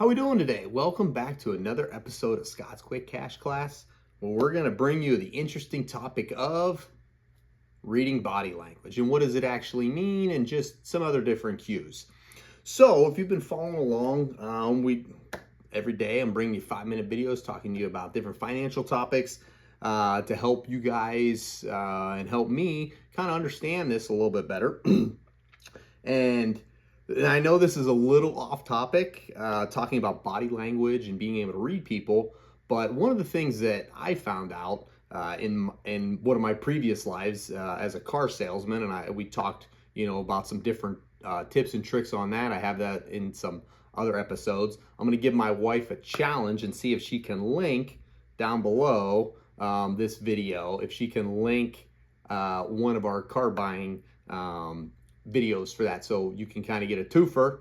How we doing today? Welcome back to another episode of Scott's Quick Cash Class, where we're going to bring you the interesting topic of reading body language and what does it actually mean and just some other different cues. So if you've been following along, every day I'm bringing you 5-minute videos talking to you about different financial topics to help you guys and help me kind of understand this a little bit better. And I know this is a little off topic, talking about body language and being able to read people, but one of the things that I found out in one of my previous lives as a car salesman, and we talked, about some different tips and tricks on that. I have that in some other episodes. I'm going to give my wife a challenge and see if she can link down below this video, if she can link one of our car buying videos for that, so you can kind of get a twofer,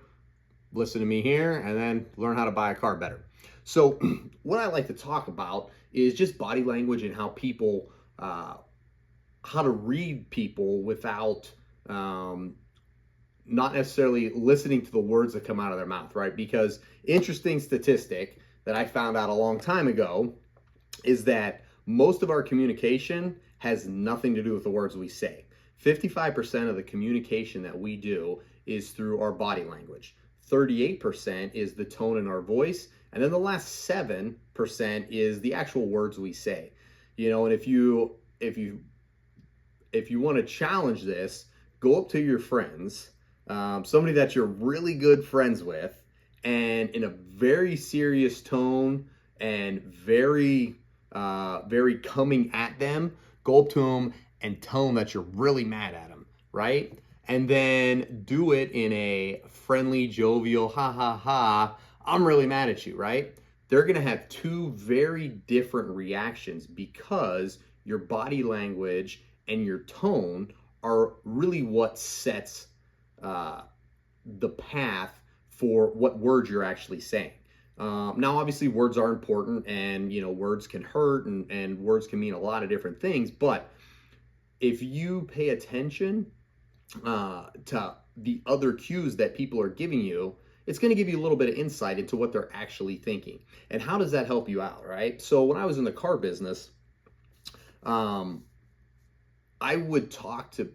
listen to me here and then learn how to buy a car better. So what I like to talk about is just body language and how people how to read people without not necessarily listening to the words that come out of their mouth, right? Because interesting statistic that I found out a long time ago is that most of our communication has nothing to do with the words we say. 55% of the communication that we do is through our body language. 38% is the tone in our voice. And then the last 7% is the actual words we say. And if you want to challenge this, go up to your friends, somebody that you're really good friends with, and in a very serious tone and very coming at them, go up to them and tell them that you're really mad at them, right? And then do it in a friendly, jovial, ha ha ha, I'm really mad at you, right? They're gonna have two very different reactions because your body language and your tone are really what sets the path for what words you're actually saying. Now, obviously, words are important, and words can hurt, and words can mean a lot of different things, but if you pay attention to the other cues that people are giving you, it's going to give you a little bit of insight into what they're actually thinking. And how does that help you out, right? So when I was in the car business, I would talk to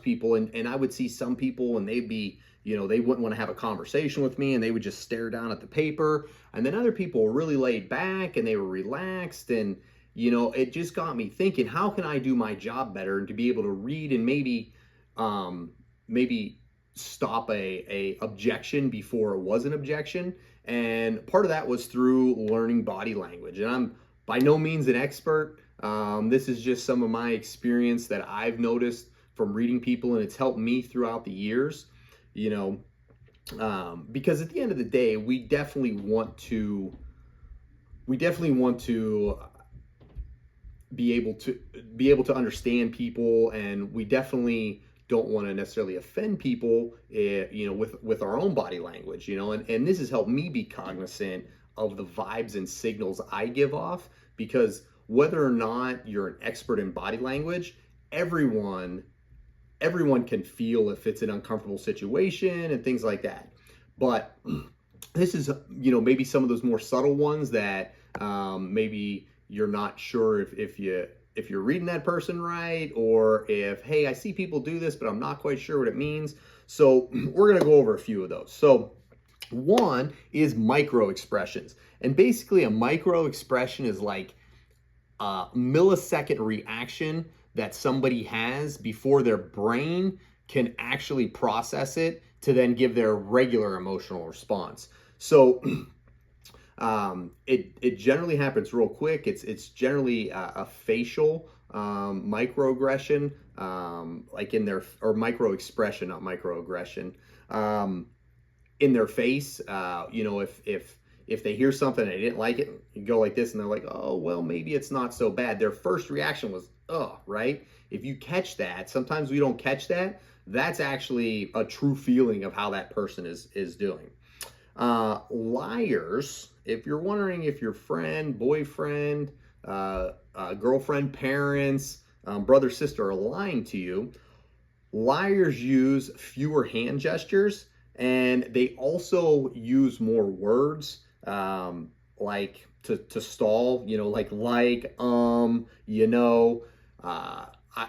people, and I would see some people, and they'd be, they wouldn't want to have a conversation with me, and they would just stare down at the paper. And then other people were really laid back, and they were relaxed, and it just got me thinking, how can I do my job better and to be able to read and maybe stop a objection before it was an objection. And part of that was through learning body language. And I'm by no means an expert. This is just some of my experience that I've noticed from reading people, and it's helped me throughout the years, because at the end of the day, we definitely want to be able to understand people, and we definitely don't want to necessarily offend people, with our own body language, and this has helped me be cognizant of the vibes and signals I give off, because whether or not you're an expert in body language, everyone can feel if it's an uncomfortable situation and things like that. But this is, maybe some of those more subtle ones that maybe you're not sure if you're reading that person right, or if, hey, I see people do this, but I'm not quite sure what it means. So we're going to go over a few of those. So one is micro expressions. And basically a micro expression is like a millisecond reaction that somebody has before their brain can actually process it to then give their regular emotional response. So it generally happens real quick. It's generally a facial microaggression, like in their, or micro expression, not microaggression, in their face. If they hear something and they didn't like it, you go like this, and they're like, oh, well, maybe it's not so bad. Their first reaction was, oh, right? If you catch that, sometimes we don't catch that. That's actually a true feeling of how that person is doing. Liars, if you're wondering if your friend, boyfriend, girlfriend, parents, brother, sister are lying to you, liars use fewer hand gestures And they also use more words, like to stall, you know, I,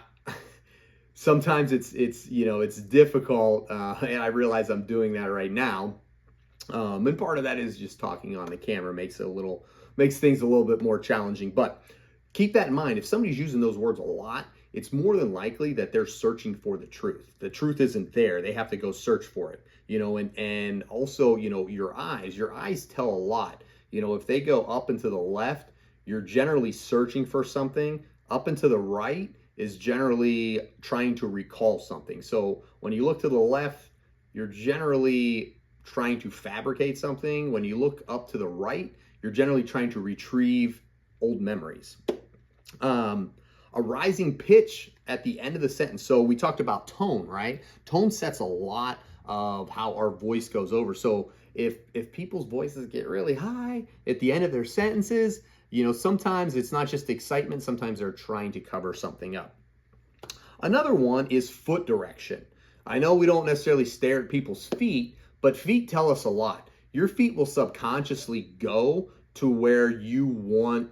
sometimes it's difficult, and I realize I'm doing that right now. And part of that is just talking on the camera makes things a little bit more challenging. But keep that in mind. If somebody's using those words a lot, it's more than likely that they're searching for the truth. The truth isn't there. They have to go search for it. And also, your eyes tell a lot. If they go up and to the left, you're generally searching for something. Up and to the right is generally trying to recall something. So when you look to the left, you're generally trying to fabricate something. When you look up to the right, you're generally trying to retrieve old memories. A rising pitch at the end of the sentence. So we talked about tone, right? Tone sets a lot of how our voice goes over. So if people's voices get really high at the end of their sentences, sometimes it's not just excitement, sometimes they're trying to cover something up. Another one is foot direction. I know we don't necessarily stare at people's feet, but feet tell us a lot. Your feet will subconsciously go to where you want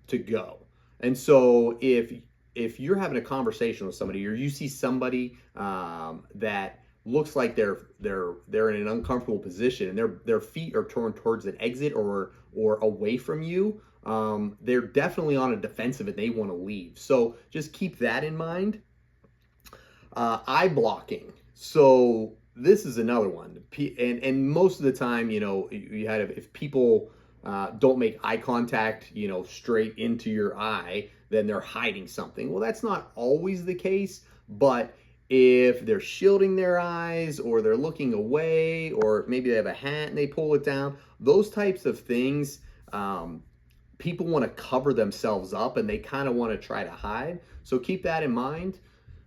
to go. And so if you're having a conversation with somebody, or you see somebody that looks like they're in an uncomfortable position, and their feet are turned towards an exit or away from you, they're definitely on a defensive and they want to leave. So just keep that in mind. Eye blocking. So this is another one, and most of the time, if people don't make eye contact, straight into your eye, then they're hiding something. Well, that's not always the case, but if they're shielding their eyes, or they're looking away, or maybe they have a hat and they pull it down, those types of things, people want to cover themselves up and they kind of want to try to hide. So keep that in mind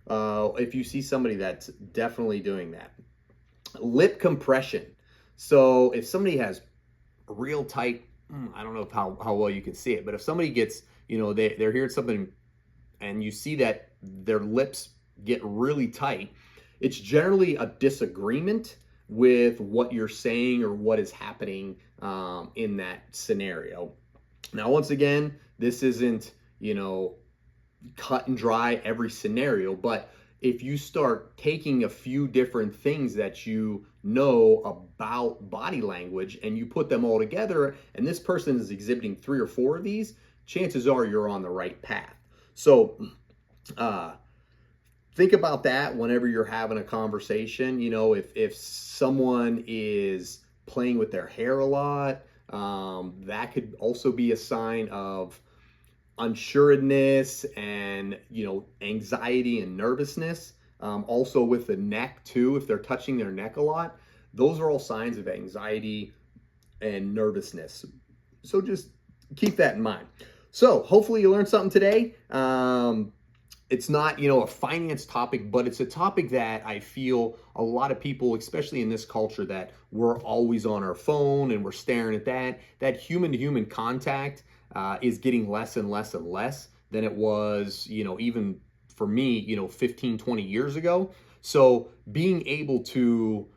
if you see somebody that's definitely doing that. Lip compression. So if somebody has real tight, I don't know how well you can see it, but if somebody gets, they're hearing something and you see that their lips get really tight, it's generally a disagreement with what you're saying or what is happening in that scenario. Now, once again, this isn't, cut and dry every scenario, but if you start taking a few different things that you know about body language and you put them all together, and this person is exhibiting 3 or 4 of these, chances are you're on the right path. So think about that whenever you're having a conversation. If someone is playing with their hair a lot, that could also be a sign of unsureness and anxiety and nervousness. Also with the neck too, if they're touching their neck a lot, those are all signs of anxiety and nervousness. So just keep that in mind. So hopefully you learned something today. It's not a finance topic, but it's a topic that I feel a lot of people, especially in this culture, that we're always on our phone and we're staring at that human to human contact is getting less and less and less than it was, even for me, 15, 20 years ago. So being able to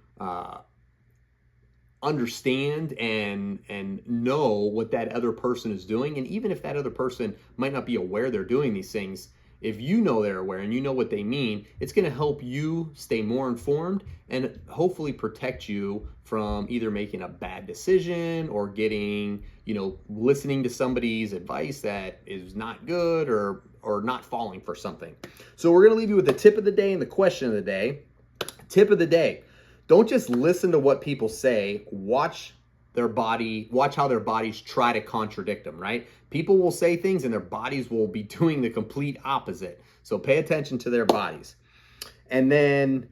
understand and know what that other person is doing, and even if that other person might not be aware they're doing these things, if you know they're aware and you know what they mean, it's going to help you stay more informed and hopefully protect you from either making a bad decision or getting, listening to somebody's advice that is not good, or not falling for something. So we're going to leave you with the tip of the day and the question of the day. Tip of the day: don't just listen to what people say. Watch how their bodies try to contradict them, right? People will say things and their bodies will be doing the complete opposite. So pay attention to their bodies. And then,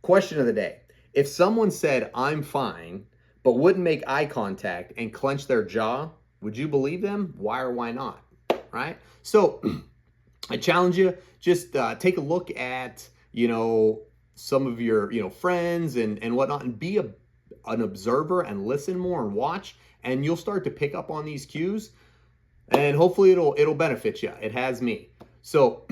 question of the day: if someone said, "I'm fine," but wouldn't make eye contact and clench their jaw, would you believe them? Why or why not? Right? So I challenge you, just take a look at, some of your, friends and whatnot, and be an observer and listen more and watch, and you'll start to pick up on these cues, and hopefully it'll benefit you. It has me. So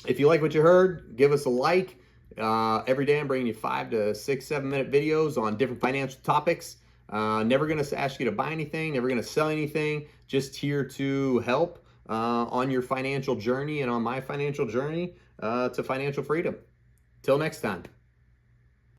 if you like what you heard, give us a like. Every day I'm bringing you 5 to 6, 7 minute videos on different financial topics. Never going to ask you to buy anything, never going to sell anything, just here to help on your financial journey and on my financial journey to financial freedom. Till next time.